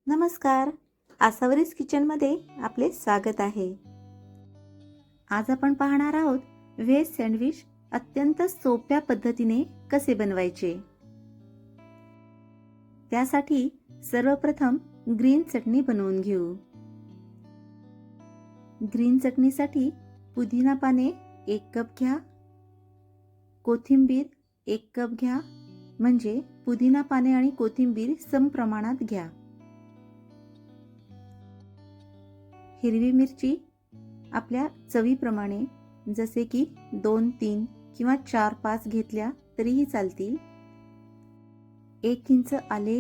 नमस्कार. आसावरीज किचनमध्ये आपले स्वागत आहे. आज आपण पाहणार आहोत व्हेज सँडविच अत्यंत सोप्या पद्धतीने कसे बनवायचे. त्यासाठी सर्वप्रथम ग्रीन चटणी बनवून घेऊ. ग्रीन चटणीसाठी पुदिना पाने 1 कप घ्या. कोथिंबीर 1 कप घ्या, म्हणजे पुदिना पाने आणि कोथिंबीर समप्रमाणात घ्या. हिरवी मिरची आपल्या चवीप्रमाणे, जसे की 2, 3 किंवा 4, 5 घेतल्या तरीही चालतील. 1 इंच आले,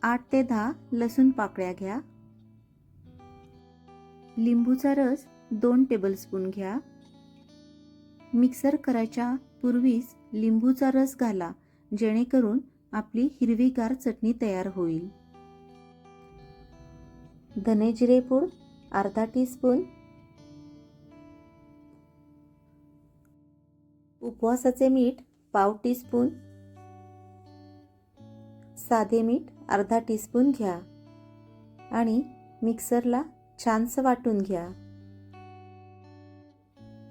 8 ते 10 लसूण पाकळ्या घ्या. लिंबूचा रस 2 टेबलस्पून घ्या. मिक्सर करायच्या पूर्वीच लिंबूचा रस घाला, जेणेकरून आपली हिरवीगार चटणी तयार होईल. धने जिरे पूड अर्धा टीस्पून, उपवासाचे मीठ पाव टीस्पून, साधे मीठ अर्धा टीस्पून घ्या आणि मिक्सरला छानसं वाटून घ्या.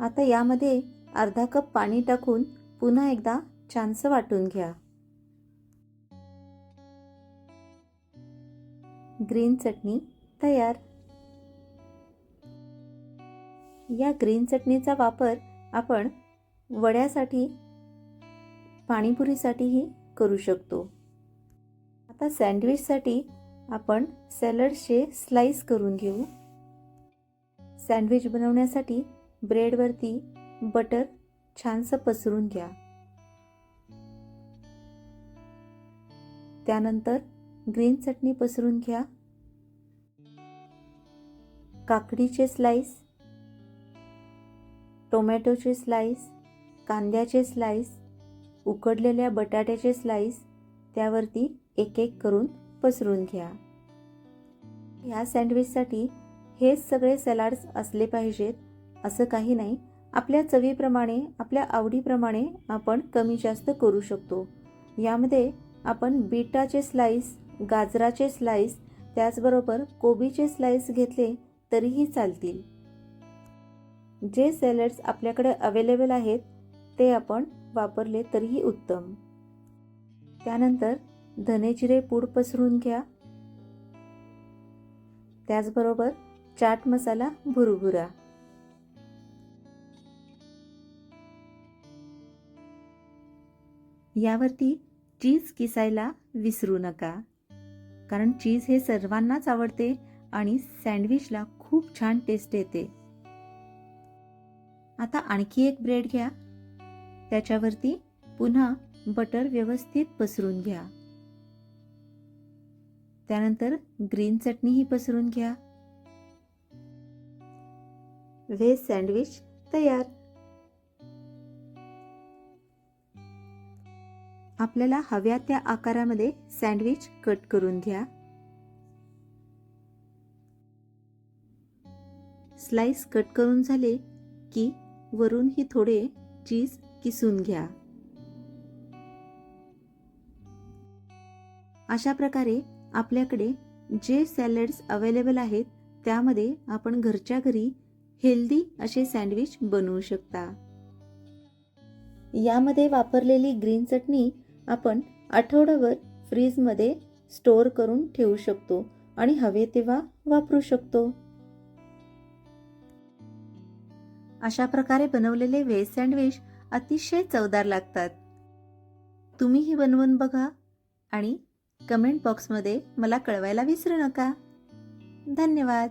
आता यामध्ये अर्धा कप पाणी टाकून पुन्हा एकदा छानसं वाटून घ्या. ग्रीन चटणी तयार. या ग्रीन चटणीचा वापर आपण वड्यासाठी, पाणीपुरीसाठीही करू शकतो. आता सँडविचसाठी आपण सॅलडचे स्लाइस करून घेऊ. सँडविच बनवण्यासाठी ब्रेडवरती बटर छानसं पसरून घ्या. त्यानंतर ग्रीन चटणी पसरून घ्या. काकडीचे स्लाइस, टोमॅटोचे स्लाइस, कांद्याचे स्लाइस, उकडलेल्या बटाट्याचे स्लाइस त्यावरती एक एक करून पसरून घ्या. या सँडविचसाठी हेच सगळे सॅलड्स असले पाहिजेत असं काही नाही. आपल्या चवीप्रमाणे, आपल्या आवडीप्रमाणे आपण कमी जास्त करू शकतो. यामध्ये आपण बीटाचे स्लाइस, गाजराचे स्लाइस, त्याचबरोबर कोबीचे स्लाइस घेतले तरीही चालतील. जे सॅलड्स आपल्याकडे अवेलेबल आहेत ते आपण वापरले तरीही उत्तम. त्यानंतर धने जिरे पूड पसरून घ्या. त्याचबरोबर चाट मसाला भुरभुरा. यावरती चीज किसायला विसरू नका, कारण चीज हे सर्वांनाच आवडते आणि सँडविचला खूप छान टेस्ट येते. आता आणखी एक ब्रेड घ्या. त्याच्यावरती पुन्हा बटर व्यवस्थित पसरून घ्या. त्यानंतर ग्रीन चटणीही पसरून घ्या. व्हेज सँडविच तयार. आपल्याला हव्या त्या आकारामध्ये सँडविच कट करून घ्या. स्लाइस कट करून झाले की वरूनही थोडे चीज किसून घ्या. अशा प्रकारे आपल्याकडे जे सॅलड्स अवेलेबल आहेत त्यामध्ये आपण घरच्या घरी हेल्दी असे सँडविच बनवू शकता. यामध्ये वापरलेली ग्रीन चटणी आपण आठवडाभर फ्रीजमध्ये स्टोअर करून ठेवू शकतो आणि हवे तेव्हा वापरू शकतो. अशा प्रकारे बनवलेले व्हेज सँडविच अतिशय चवदार लागतात. तुम्हीही बनवून बघा आणि कमेंट बॉक्समध्ये मला कळवायला विसरू नका. धन्यवाद.